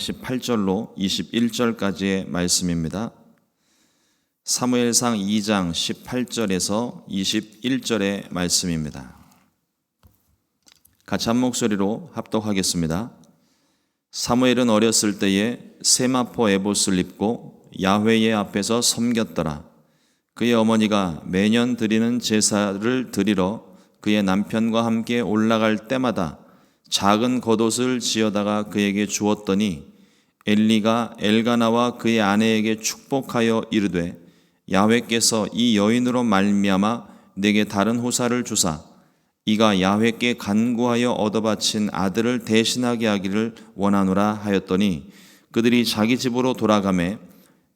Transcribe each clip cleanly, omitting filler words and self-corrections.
18절로 21절까지의 말씀입니다. 사무엘상 2장 18절에서 21절의 말씀입니다. 같이 한 목소리로 합독하겠습니다. 사무엘은 어렸을 때에 세마포 에봇을 입고 야훼의 앞에서 섬겼더라. 그의 어머니가 매년 드리는 제사를 드리러 그의 남편과 함께 올라갈 때마다 작은 겉옷을 지어다가 그에게 주었더니 엘리가 엘가나와 그의 아내에게 축복하여 이르되 야훼께서 이 여인으로 말미암아 내게 다른 후사를 주사 이가 야훼께 간구하여 얻어바친 아들을 대신하게 하기를 원하노라 하였더니 그들이 자기 집으로 돌아가매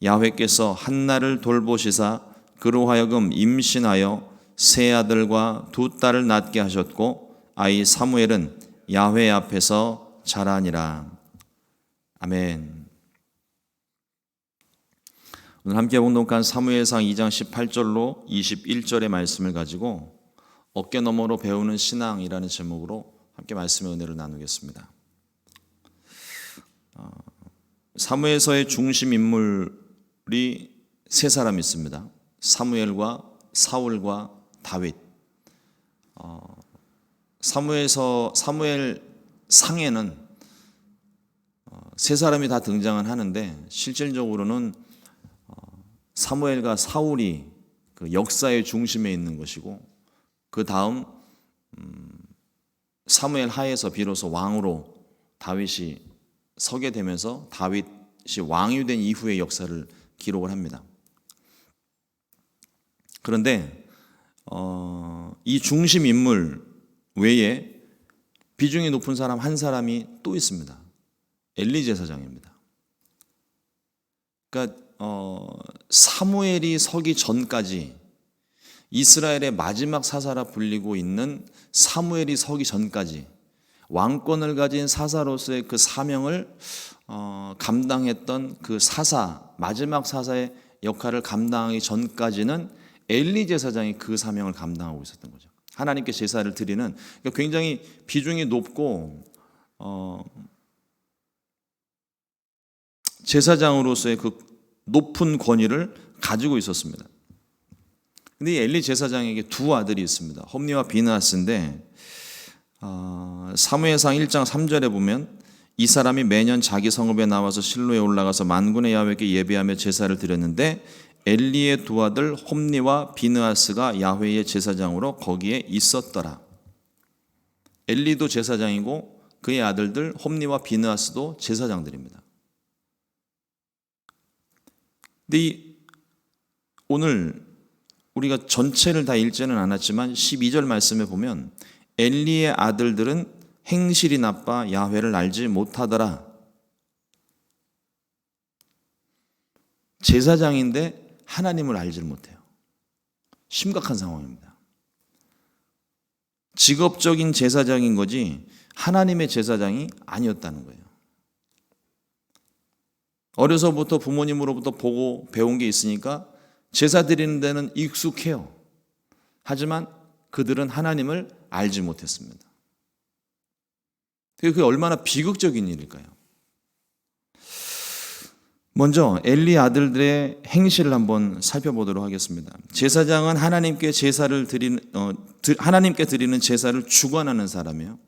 야훼께서 한나를 돌보시사 그로 하여금 임신하여 세 아들과 두 딸을 낳게 하셨고 아이 사무엘은 야훼 앞에서 자라니라. 아멘. 오늘 함께 봉독한 사무엘상 2장 18절로 21절의 말씀을 가지고 어깨 너머로 배우는 신앙이라는 제목으로 함께 말씀의 은혜를 나누겠습니다. 사무엘서의 중심 인물이 세 사람이 있습니다. 사무엘과 사울과 다윗. 사무엘 상에는 세 사람이 다 등장은 하는데 실질적으로는 사무엘과 사울이 그 역사의 중심에 있는 것이고 그 다음 사무엘 하에서 비로소 왕으로 다윗이 서게 되면서 다윗이 왕이 된 이후의 역사를 기록을 합니다. 그런데 이 중심 인물 외에 비중이 높은 사람 한 사람이 또 있습니다. 엘리 제사장입니다. 그러니까 사무엘이 서기 전까지 이스라엘의 마지막 사사라 불리고 있는 사무엘이 서기 전까지 왕권을 가진 사사로서의 그 사명을 감당했던 그 사사, 마지막 사사의 역할을 감당하기 전까지는 엘리 제사장이 그 사명을 감당하고 있었던 거죠. 하나님께 제사를 드리는, 그러니까 굉장히 비중이 높고 제사장으로서의 그 높은 권위를 가지고 있었습니다. 근데 이 엘리 제사장에게 두 아들이 있습니다. 홈니와 비느하스인데 사무엘상 1장 3절에 보면 이 사람이 매년 자기 성읍에 나와서 실로에 올라가서 만군의 야훼께 예배하며 제사를 드렸는데 엘리의 두 아들 홈니와 비느하스가 야훼의 제사장으로 거기에 있었더라. 엘리도 제사장이고 그의 아들들 홈니와 비느하스도 제사장들입니다. 근데 오늘 우리가 전체를 다 읽지는 않았지만 12절 말씀에 보면 엘리의 아들들은 행실이 나빠 야훼를 알지 못하더라. 제사장인데 하나님을 알지를 못해요. 심각한 상황입니다. 직업적인 제사장인 거지 하나님의 제사장이 아니었다는 거예요. 어려서부터 부모님으로부터 보고 배운 게 있으니까 제사 드리는 데는 익숙해요. 하지만 그들은 하나님을 알지 못했습니다. 그게 얼마나 비극적인 일일까요? 먼저 엘리 아들들의 행실을 한번 살펴보도록 하겠습니다. 제사장은 하나님께 드리는 제사를 주관하는 사람이에요.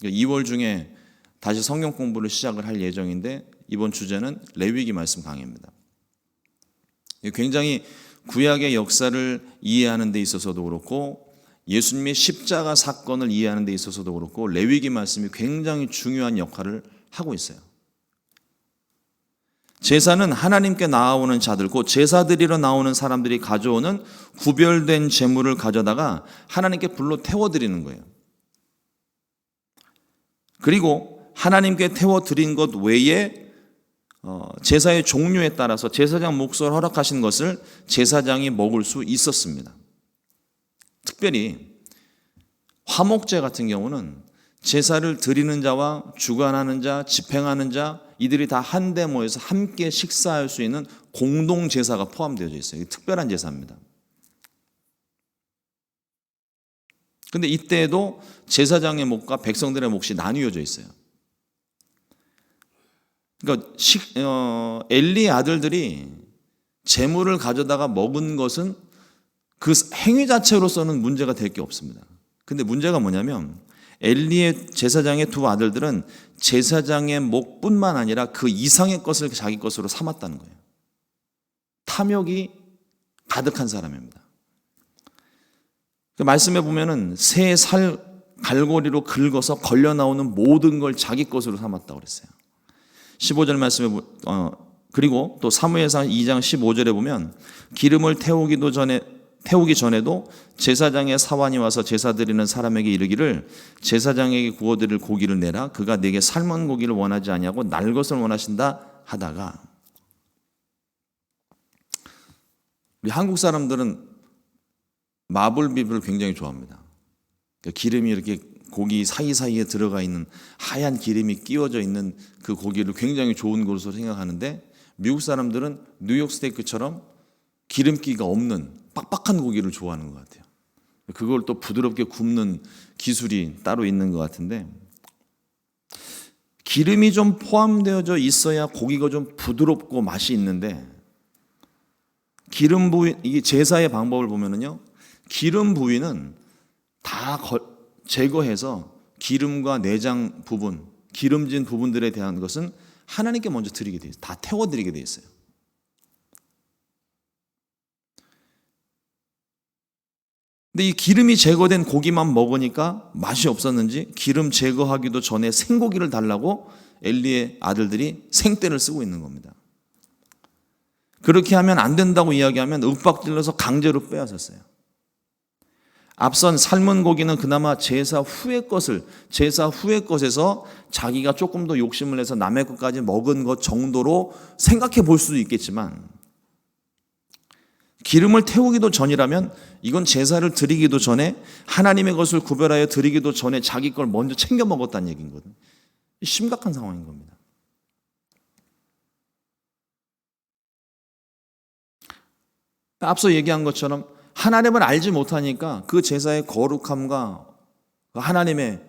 2월 중에 다시 성경 공부를 시작을 할 예정인데 이번 주제는 레위기 말씀 강해입니다. 굉장히 구약의 역사를 이해하는 데 있어서도 그렇고 예수님의 십자가 사건을 이해하는 데 있어서도 그렇고 레위기 말씀이 굉장히 중요한 역할을 하고 있어요. 제사는 하나님께 나아오는 자들, 곧 제사 드리러 나오는 사람들이 가져오는 구별된 제물을 가져다가 하나님께 불로 태워드리는 거예요. 그리고 하나님께 태워드린 것 외에 제사의 종류에 따라서 제사장 몫을 허락하신 것을 제사장이 먹을 수 있었습니다. 특별히 화목제 같은 경우는 제사를 드리는 자와 주관하는 자, 집행하는 자 이들이 다 한데 모여서 함께 식사할 수 있는 공동 제사가 포함되어 있어요. 특별한 제사입니다. 그런데 이때에도 제사장의 몫과 백성들의 몫이 나뉘어져 있어요. 그러니까 엘리의 아들들이 재물을 가져다가 먹은 것은 그 행위 자체로서는 문제가 될 게 없습니다. 근데 문제가 뭐냐면 엘리의 제사장의 두 아들들은 제사장의 목뿐만 아니라 그 이상의 것을 자기 것으로 삼았다는 거예요. 탐욕이 가득한 사람입니다. 그 말씀에 보면은 새 살 갈고리로 긁어서 걸려 나오는 모든 걸 자기 것으로 삼았다고 그랬어요. 15절 말씀에 그리고 또 사무엘상 2장 15절에 보면 기름을 태우기 전에도 제사장의 사환이 와서 제사 드리는 사람에게 이르기를 제사장에게 구워드릴 고기를 내라. 그가 내게 삶은 고기를 원하지 아니하고 날 것을 원하신다 하다가, 우리 한국 사람들은 마블비를 굉장히 좋아합니다. 기름이 이렇게 고기 사이사이에 들어가 있는 하얀 기름이 끼워져 있는 그 고기를 굉장히 좋은 것으로 생각하는데, 미국 사람들은 뉴욕 스테이크처럼 기름기가 없는 빡빡한 고기를 좋아하는 것 같아요. 그걸 또 부드럽게 굽는 기술이 따로 있는 것 같은데, 기름이 좀 포함되어져 있어야 고기가 좀 부드럽고 맛이 있는데, 기름 부위, 이게 제사의 방법을 보면은요, 기름 부위는 다 제거해서 기름과 내장 부분, 기름진 부분들에 대한 것은 하나님께 먼저 드리게 돼 있어요. 다 태워드리게 돼 있어요. 근데 이 기름이 제거된 고기만 먹으니까 맛이 없었는지 기름 제거하기도 전에 생고기를 달라고 엘리의 아들들이 생떼를 쓰고 있는 겁니다. 그렇게 하면 안 된다고 이야기하면 윽박질러서 강제로 빼앗았어요. 앞선 삶은 고기는 그나마 제사 후의 것에서 자기가 조금 더 욕심을 내서 남의 것까지 먹은 것 정도로 생각해 볼 수도 있겠지만, 기름을 태우기도 전이라면 이건 제사를 드리기도 전에, 하나님의 것을 구별하여 드리기도 전에 자기 걸 먼저 챙겨 먹었다는 얘기거든요. 심각한 상황인 겁니다. 앞서 얘기한 것처럼 하나님을 알지 못하니까 그 제사의 거룩함과 하나님의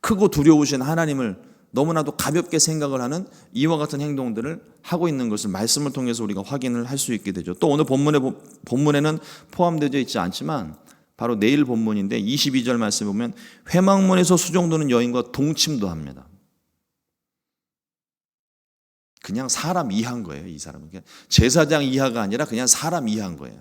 크고 두려우신 하나님을 너무나도 가볍게 생각을 하는 이와 같은 행동들을 하고 있는 것을 말씀을 통해서 우리가 확인을 할 수 있게 되죠. 또 오늘 본문에는 포함되어 있지 않지만 바로 내일 본문인데 22절 말씀에 보면 회막문에서 수종드는 여인과 동침도 합니다. 그냥 사람 이하인 거예요. 이 사람은 그냥 제사장 이하가 아니라 그냥 사람 이하인 거예요.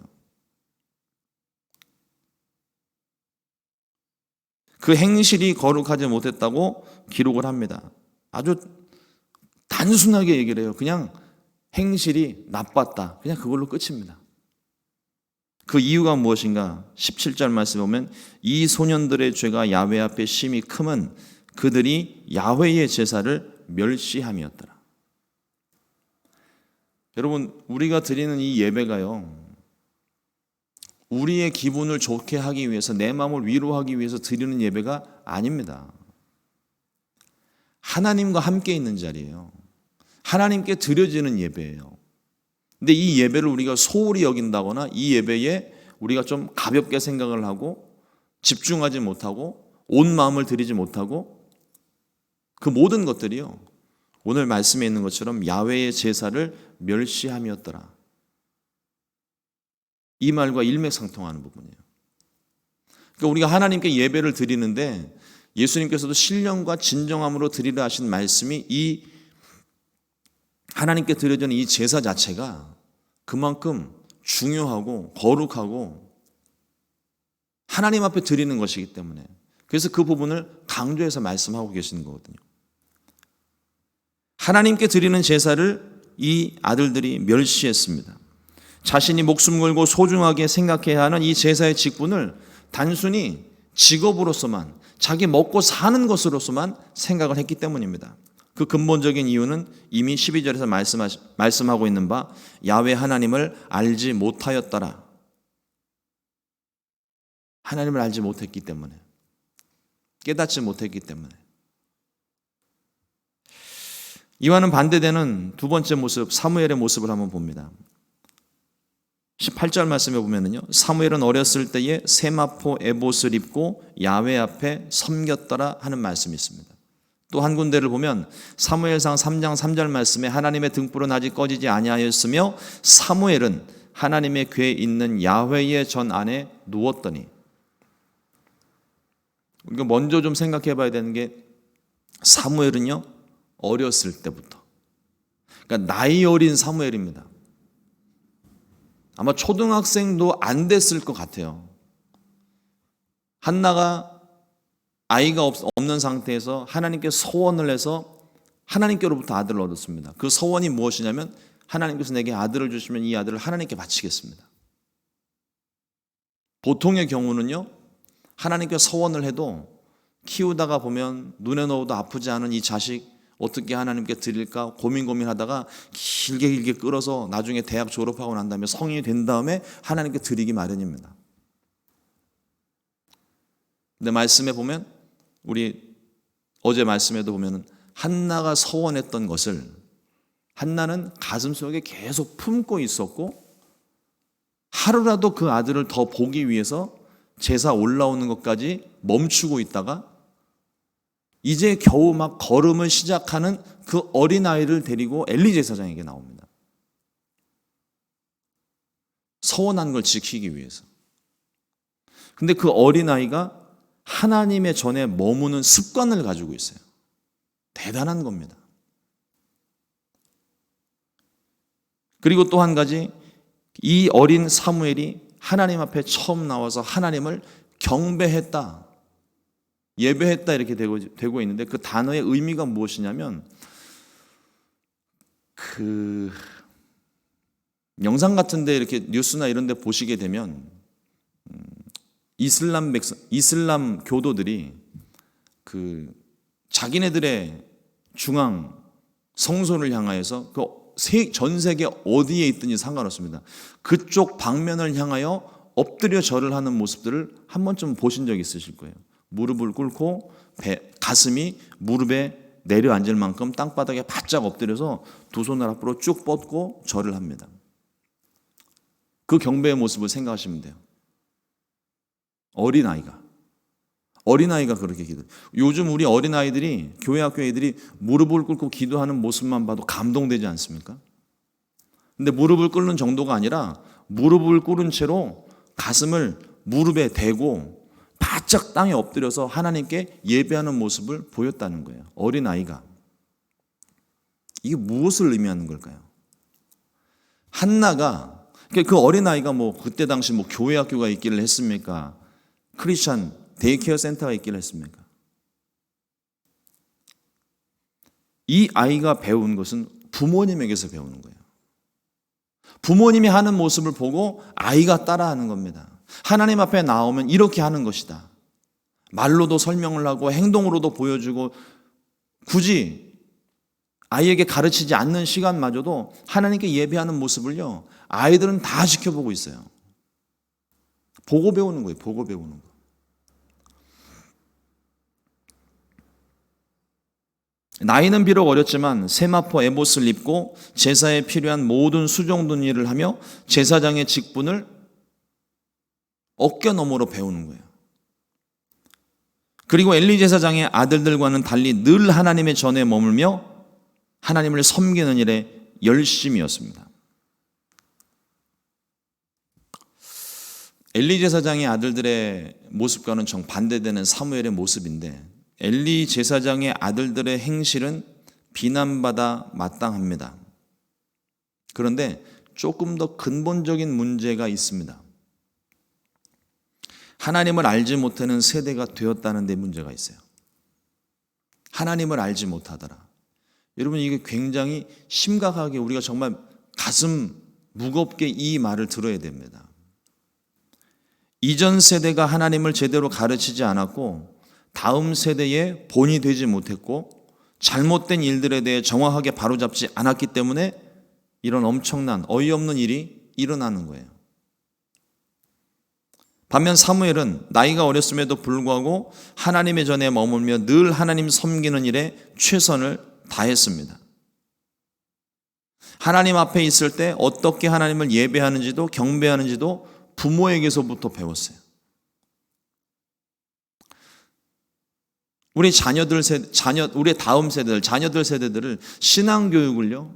그 행실이 거룩하지 못했다고 기록을 합니다. 아주 단순하게 얘기를 해요. 그냥 행실이 나빴다. 그냥 그걸로 끝입니다. 그 이유가 무엇인가? 17절 말씀에 보면 이 소년들의 죄가 야훼 앞에 심히 크면 그들이 야훼의 제사를 멸시함이었더라. 여러분, 우리가 드리는 이 예배가요, 우리의 기분을 좋게 하기 위해서, 내 마음을 위로하기 위해서 드리는 예배가 아닙니다. 하나님과 함께 있는 자리예요. 하나님께 드려지는 예배예요. 근데 이 예배를 우리가 소홀히 여긴다거나 이 예배에 우리가 좀 가볍게 생각을 하고 집중하지 못하고 온 마음을 드리지 못하고, 그 모든 것들이요, 오늘 말씀에 있는 것처럼 야훼의 제사를 멸시함이었더라. 이 말과 일맥상통하는 부분이에요. 그러니까 우리가 하나님께 예배를 드리는데 예수님께서도 신령과 진정함으로 드리라 하신 말씀이 이 하나님께 드려지는 이 제사 자체가 그만큼 중요하고 거룩하고 하나님 앞에 드리는 것이기 때문에, 그래서 그 부분을 강조해서 말씀하고 계시는 거거든요. 하나님께 드리는 제사를 이 아들들이 멸시했습니다. 자신이 목숨 걸고 소중하게 생각해야 하는 이 제사의 직분을 단순히 직업으로서만, 자기 먹고 사는 것으로서만 생각을 했기 때문입니다. 그 근본적인 이유는 이미 12절에서 말씀하고 있는 바 야훼 하나님을 알지 못하였더라. 하나님을 알지 못했기 때문에, 깨닫지 못했기 때문에. 이와는 반대되는 두 번째 모습, 사무엘의 모습을 한번 봅니다. 18절 말씀에 보면은요, 사무엘은 어렸을 때에 세마포 에봇을 입고 야훼 앞에 섬겼더라 하는 말씀이 있습니다. 또 한 군데를 보면 사무엘상 3장 3절 말씀에 하나님의 등불은 아직 꺼지지 아니하였으며 사무엘은 하나님의 궤에 있는 야훼의 전 안에 누웠더니. 우리가 먼저 좀 생각해 봐야 되는 게 사무엘은요 어렸을 때부터, 그러니까 나이 어린 사무엘입니다. 아마 초등학생도 안 됐을 것 같아요. 한나가 아이가 없는 상태에서 하나님께 소원을 해서 하나님께로부터 아들을 얻었습니다. 그 소원이 무엇이냐면 하나님께서 내게 아들을 주시면 이 아들을 하나님께 바치겠습니다. 보통의 경우는요 하나님께 소원을 해도 키우다가 보면 눈에 넣어도 아프지 않은 이 자식 어떻게 하나님께 드릴까 고민하다가 길게 끌어서 나중에 대학 졸업하고 난 다음에 성인이 된 다음에 하나님께 드리기 마련입니다. 근데 말씀에 보면 우리 어제 말씀에도 보면 한나가 소원했던 것을 한나는 가슴속에 계속 품고 있었고 하루라도 그 아들을 더 보기 위해서 제사 올라오는 것까지 멈추고 있다가 이제 겨우 막 걸음을 시작하는 그 어린아이를 데리고 엘리 제사장에게 나옵니다. 서원한 걸 지키기 위해서. 근데 그 어린아이가 하나님의 전에 머무는 습관을 가지고 있어요. 대단한 겁니다. 그리고 또 한 가지, 이 어린 사무엘이 하나님 앞에 처음 나와서 하나님을 경배했다, 예배했다 이렇게 되고 있는데 그 단어의 의미가 무엇이냐면 그 영상 같은데 이렇게 뉴스나 이런 데 보시게 되면 이슬람 교도들이 그 자기네들의 중앙 성소를 향하여서 전 세계 어디에 있든지 상관없습니다. 그쪽 방면을 향하여 엎드려 절을 하는 모습들을 한 번쯤 보신 적 있으실 거예요. 무릎을 꿇고 가슴이 무릎에 내려앉을 만큼 땅바닥에 바짝 엎드려서 두 손을 앞으로 쭉 뻗고 절을 합니다. 그 경배의 모습을 생각하시면 돼요. 어린아이가 그렇게 기도해요. 요즘 우리 어린아이들이 교회 학교 애들이 무릎을 꿇고 기도하는 모습만 봐도 감동되지 않습니까? 근데 무릎을 꿇는 정도가 아니라 무릎을 꿇은 채로 가슴을 무릎에 대고 바짝 땅에 엎드려서 하나님께 예배하는 모습을 보였다는 거예요. 어린아이가. 이게 무엇을 의미하는 걸까요? 한나가, 그 어린아이가 그때 당시 교회 학교가 있기를 했습니까? 크리스찬 데이케어 센터가 있기를 했습니까? 이 아이가 배운 것은 부모님에게서 배우는 거예요. 부모님이 하는 모습을 보고 아이가 따라하는 겁니다. 하나님 앞에 나오면 이렇게 하는 것이다. 말로도 설명을 하고 행동으로도 보여주고 굳이 아이에게 가르치지 않는 시간마저도 하나님께 예배하는 모습을요, 아이들은 다 지켜보고 있어요. 보고 배우는 거예요. 보고 배우는 거. 나이는 비록 어렸지만 세마포 에봇을 입고 제사에 필요한 모든 수종든 일을 하며 제사장의 직분을 어깨너머로 배우는 거예요. 그리고 엘리 제사장의 아들들과는 달리 늘 하나님의 전에 머물며 하나님을 섬기는 일에 열심이었습니다. 엘리 제사장의 아들들의 모습과는 정반대되는 사무엘의 모습인데 엘리 제사장의 아들들의 행실은 비난받아 마땅합니다. 그런데 조금 더 근본적인 문제가 있습니다. 하나님을 알지 못하는 세대가 되었다는 데 문제가 있어요. 하나님을 알지 못하더라. 여러분, 이게 굉장히 심각하게 우리가 정말 가슴 무겁게 이 말을 들어야 됩니다. 이전 세대가 하나님을 제대로 가르치지 않았고 다음 세대의 본이 되지 못했고 잘못된 일들에 대해 정확하게 바로잡지 않았기 때문에 이런 엄청난 어이없는 일이 일어나는 거예요. 반면 사무엘은 나이가 어렸음에도 불구하고 하나님의 전에 머물며 늘 하나님 섬기는 일에 최선을 다했습니다. 하나님 앞에 있을 때 어떻게 하나님을 예배하는지도 경배하는지도 부모에게서부터 배웠어요. 우리 다음 세대들, 자녀들 세대들을 신앙 교육을요,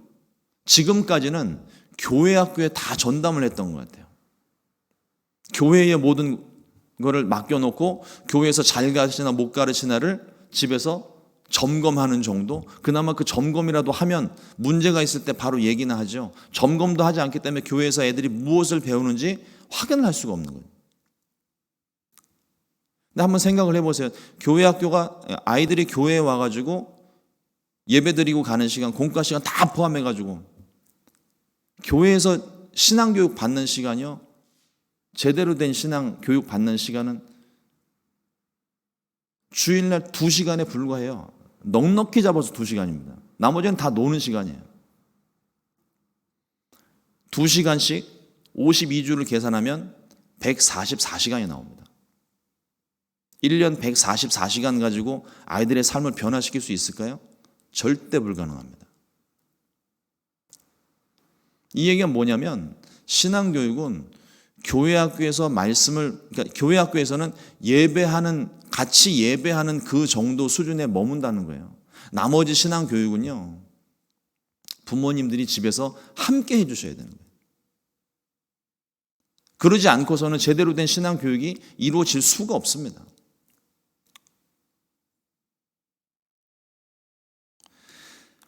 지금까지는 교회 학교에 다 전담을 했던 것 같아요. 교회의 모든 거를 맡겨놓고 교회에서 잘 가르치나 못 가르치나를 집에서 점검하는 정도? 그나마 그 점검이라도 하면 문제가 있을 때 바로 얘기나 하죠. 점검도 하지 않기 때문에 교회에서 애들이 무엇을 배우는지 확인을 할 수가 없는 거예요. 근데 한번 생각을 해보세요. 교회 학교가, 아이들이 교회에 와가지고 예배 드리고 가는 시간, 공과 시간 다 포함해가지고 교회에서 신앙교육 받는 시간이요, 제대로 된 신앙 교육 받는 시간은 주일날 2시간에 불과해요. 넉넉히 잡아서 2시간입니다. 나머지는 다 노는 시간이에요. 2시간씩 52주를 계산하면 144시간이 나옵니다. 1년 144시간 가지고 아이들의 삶을 변화시킬 수 있을까요? 절대 불가능합니다. 이 얘기가 뭐냐면, 신앙교육은 교회 학교에서 그러니까 교회 학교에서는 같이 예배하는 그 정도 수준에 머문다는 거예요. 나머지 신앙 교육은요, 부모님들이 집에서 함께 해주셔야 되는 거예요. 그러지 않고서는 제대로 된 신앙 교육이 이루어질 수가 없습니다.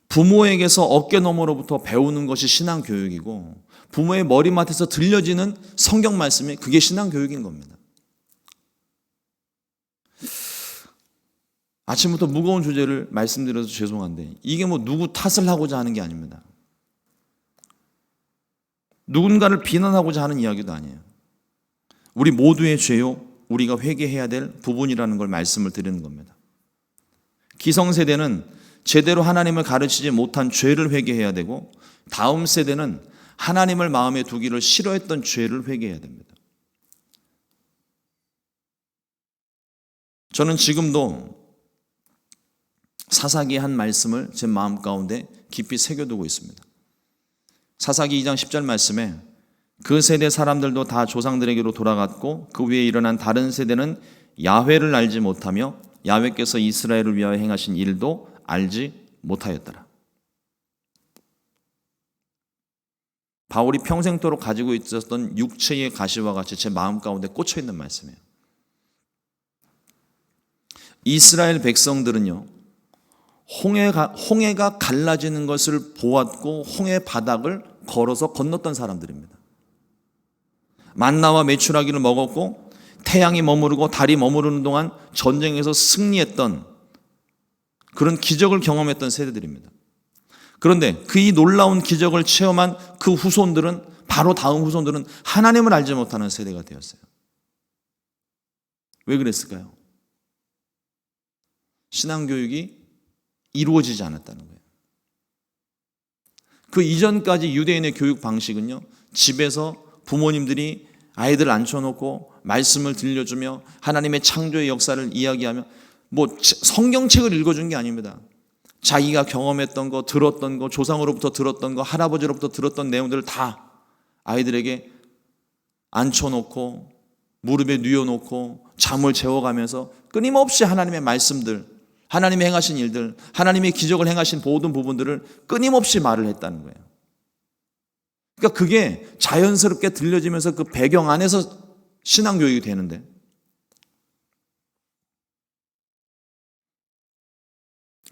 부모에게서 어깨너머로부터 배우는 것이 신앙 교육이고, 부모의 머리맡에서 들려지는 성경 말씀이 그게 신앙 교육인 겁니다. 아침부터 무거운 주제를 말씀드려서 죄송한데, 이게 뭐 누구 탓을 하고자 하는 게 아닙니다. 누군가를 비난하고자 하는 이야기도 아니에요. 우리 모두의 죄요, 우리가 회개해야 될 부분이라는 걸 말씀을 드리는 겁니다. 기성세대는 제대로 하나님을 가르치지 못한 죄를 회개해야 되고, 다음 세대는 하나님을 마음에 두기를 싫어했던 죄를 회개해야 됩니다. 저는 지금도 사사기의 한 말씀을 제 마음 가운데 깊이 새겨두고 있습니다. 사사기 2장 10절 말씀에, 그 세대 사람들도 다 조상들에게로 돌아갔고 그 위에 일어난 다른 세대는 야훼를 알지 못하며 야훼께서 이스라엘을 위하여 행하신 일도 알지 못하였더라. 바울이 평생토록 가지고 있었던 육체의 가시와 같이 제 마음 가운데 꽂혀 있는 말씀이에요. 이스라엘 백성들은요, 홍해가 갈라지는 것을 보았고 홍해 바닥을 걸어서 건넜던 사람들입니다. 만나와 메추라기를 먹었고 태양이 머무르고 달이 머무르는 동안 전쟁에서 승리했던 그런 기적을 경험했던 세대들입니다. 그런데 그 이 놀라운 기적을 체험한 그 후손들은, 바로 다음 후손들은 하나님을 알지 못하는 세대가 되었어요. 왜 그랬을까요? 신앙교육이 이루어지지 않았다는 거예요. 그 이전까지 유대인의 교육 방식은요, 집에서 부모님들이 아이들을 앉혀놓고 말씀을 들려주며 하나님의 창조의 역사를 이야기하며, 뭐 성경책을 읽어준 게 아닙니다. 자기가 경험했던 거, 들었던 거, 조상으로부터 들었던 거, 할아버지로부터 들었던 내용들을 다 아이들에게 앉혀놓고 무릎에 뉘어놓고 잠을 재워가면서 끊임없이 하나님의 말씀들, 하나님이 행하신 일들, 하나님의 기적을 행하신 모든 부분들을 끊임없이 말을 했다는 거예요. 그러니까 그게 자연스럽게 들려지면서 그 배경 안에서 신앙교육이 되는데,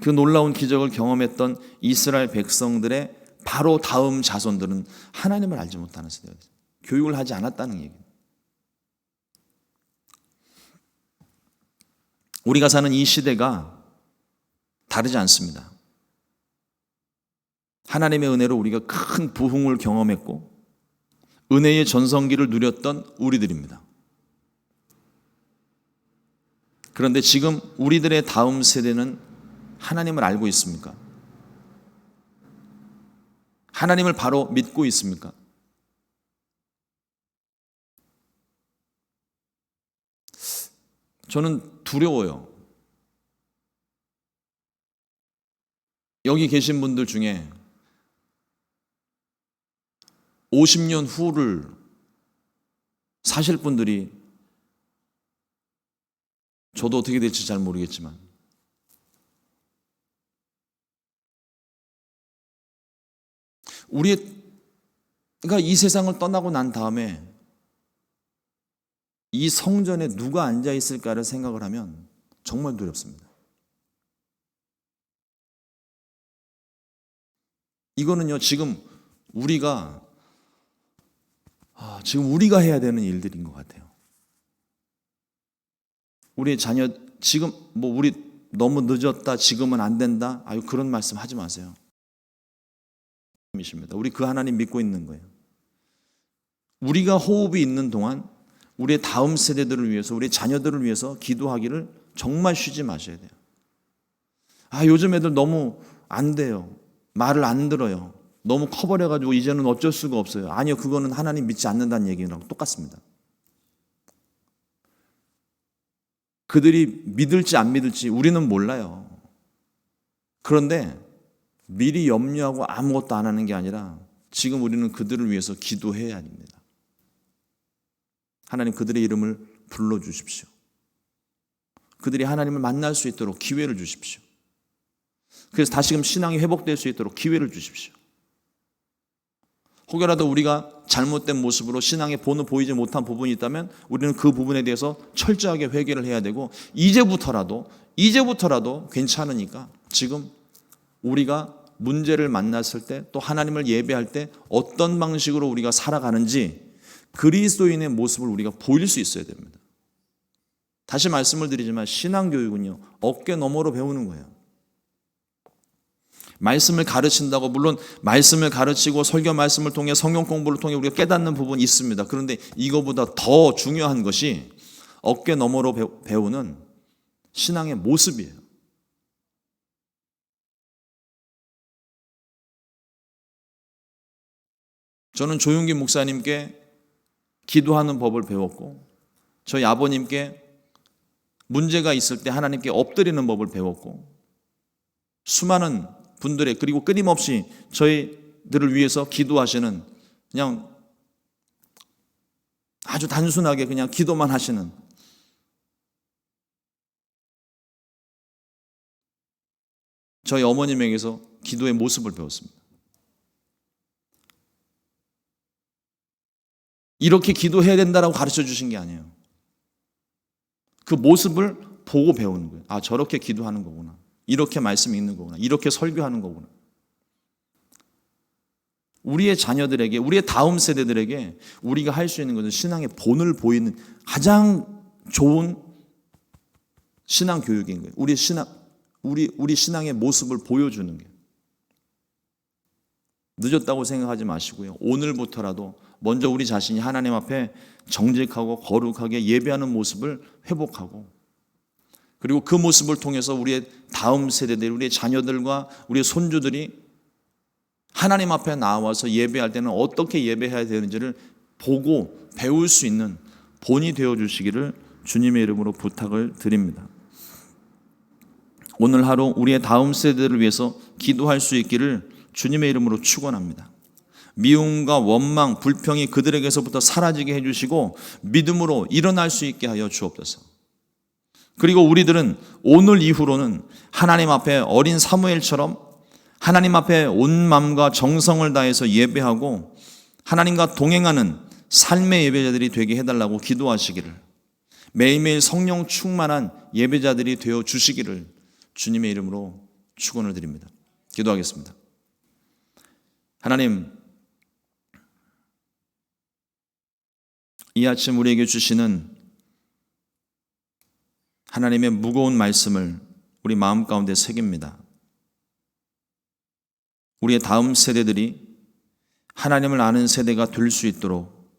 그 놀라운 기적을 경험했던 이스라엘 백성들의 바로 다음 자손들은 하나님을 알지 못하는 세대였어요. 교육을 하지 않았다는 얘기예요. 우리가 사는 이 시대가 다르지 않습니다. 하나님의 은혜로 우리가 큰 부흥을 경험했고 은혜의 전성기를 누렸던 우리들입니다. 그런데 지금 우리들의 다음 세대는 하나님을 알고 있습니까? 하나님을 바로 믿고 있습니까? 저는 두려워요. 여기 계신 분들 중에 50년 후를 사실 분들이, 저도 어떻게 될지 잘 모르겠지만 그러니까 이 세상을 떠나고 난 다음에 이 성전에 누가 앉아 있을까를 생각을 하면 정말 두렵습니다. 이거는요, 지금 우리가 해야 되는 일들인 것 같아요. 우리 자녀, 지금 우리 너무 늦었다, 지금은 안 된다, 그런 말씀 하지 마세요. 우리 그 하나님 믿고 있는 거예요. 우리가 호흡이 있는 동안 우리의 다음 세대들을 위해서, 우리 자녀들을 위해서 기도하기를 정말 쉬지 마셔야 돼요. 요즘 애들 너무 안 돼요. 말을 안 들어요. 너무 커버려가지고 이제는 어쩔 수가 없어요. 아니요, 그거는 하나님 믿지 않는다는 얘기랑 똑같습니다. 그들이 믿을지 안 믿을지 우리는 몰라요. 그런데 미리 염려하고 아무것도 안 하는 게 아니라 지금 우리는 그들을 위해서 기도해야 합니다. 하나님, 그들의 이름을 불러주십시오. 그들이 하나님을 만날 수 있도록 기회를 주십시오. 그래서 다시금 신앙이 회복될 수 있도록 기회를 주십시오. 혹여라도 우리가 잘못된 모습으로 신앙의 본을 보이지 못한 부분이 있다면 우리는 그 부분에 대해서 철저하게 회개를 해야 되고, 이제부터라도 괜찮으니까 지금 우리가 문제를 만났을 때, 또 하나님을 예배할 때 어떤 방식으로 우리가 살아가는지 그리스도인의 모습을 우리가 보일 수 있어야 됩니다. 다시 말씀을 드리지만 신앙교육은요, 어깨 너머로 배우는 거예요. 말씀을 가르친다고, 물론 말씀을 가르치고 설교 말씀을 통해 성경 공부를 통해 우리가 깨닫는 부분이 있습니다. 그런데 이거보다 더 중요한 것이 어깨 너머로 배우는 신앙의 모습이에요. 저는 조용기 목사님께 기도하는 법을 배웠고, 저희 아버님께 문제가 있을 때 하나님께 엎드리는 법을 배웠고, 수많은 분들의, 그리고 끊임없이 저희들을 위해서 기도하시는, 그냥 아주 단순하게 그냥 기도만 하시는 저희 어머님에게서 기도의 모습을 배웠습니다. 이렇게 기도해야 된다라고 가르쳐 주신 게 아니에요. 그 모습을 보고 배우는 거예요. 저렇게 기도하는 거구나. 이렇게 말씀이 있는 거구나. 이렇게 설교하는 거구나. 우리의 자녀들에게, 우리의 다음 세대들에게 우리가 할 수 있는 것은 신앙의 본을 보이는 가장 좋은 신앙 교육인 거예요. 우리 신앙의 모습을 보여주는 게. 늦었다고 생각하지 마시고요. 오늘부터라도 먼저 우리 자신이 하나님 앞에 정직하고 거룩하게 예배하는 모습을 회복하고, 그리고 그 모습을 통해서 우리의 다음 세대들, 우리의 자녀들과 우리의 손주들이 하나님 앞에 나와서 예배할 때는 어떻게 예배해야 되는지를 보고 배울 수 있는 본이 되어 주시기를 주님의 이름으로 부탁을 드립니다. 오늘 하루 우리의 다음 세대들을 위해서 기도할 수 있기를 주님의 이름으로 축원합니다. 미움과 원망, 불평이 그들에게서부터 사라지게 해주시고 믿음으로 일어날 수 있게 하여 주옵소서. 그리고 우리들은 오늘 이후로는 하나님 앞에 어린 사무엘처럼 하나님 앞에 온 마음과 정성을 다해서 예배하고 하나님과 동행하는 삶의 예배자들이 되게 해달라고 기도하시기를, 매일매일 성령 충만한 예배자들이 되어 주시기를 주님의 이름으로 축원을 드립니다. 기도하겠습니다. 하나님, 이 아침 우리에게 주시는 하나님의 무거운 말씀을 우리 마음 가운데 새깁니다. 우리의 다음 세대들이 하나님을 아는 세대가 될 수 있도록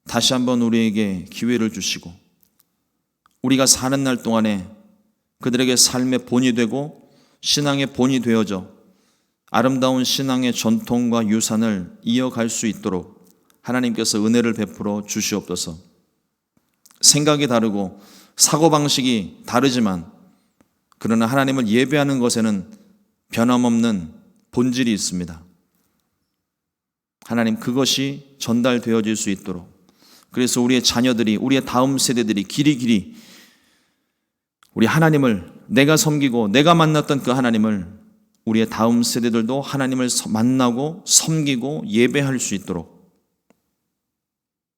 다시 한번 우리에게 기회를 주시고, 우리가 사는 날 동안에 그들에게 삶의 본이 되고 신앙의 본이 되어져 아름다운 신앙의 전통과 유산을 이어갈 수 있도록 하나님께서 은혜를 베풀어 주시옵소서. 생각이 다르고 사고방식이 다르지만 그러나 하나님을 예배하는 것에는 변함없는 본질이 있습니다. 하나님, 그것이 전달되어질 수 있도록, 그래서 우리의 자녀들이, 우리의 다음 세대들이 길이 우리 하나님을, 내가 섬기고 내가 만났던 그 하나님을 우리의 다음 세대들도 하나님을 만나고 섬기고 예배할 수 있도록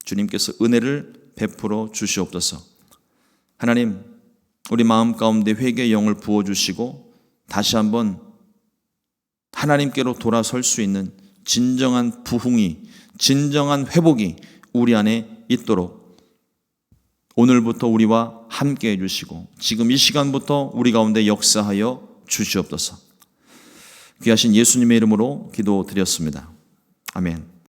주님께서 은혜를 베풀어 주시옵소서. 하나님, 우리 마음 가운데 회개의 영을 부어주시고 다시 한번 하나님께로 돌아설 수 있는 진정한 부흥이, 진정한 회복이 우리 안에 있도록 오늘부터 우리와 함께 해주시고 지금 이 시간부터 우리 가운데 역사하여 주시옵소서. 귀하신 예수님의 이름으로 기도드렸습니다. 아멘.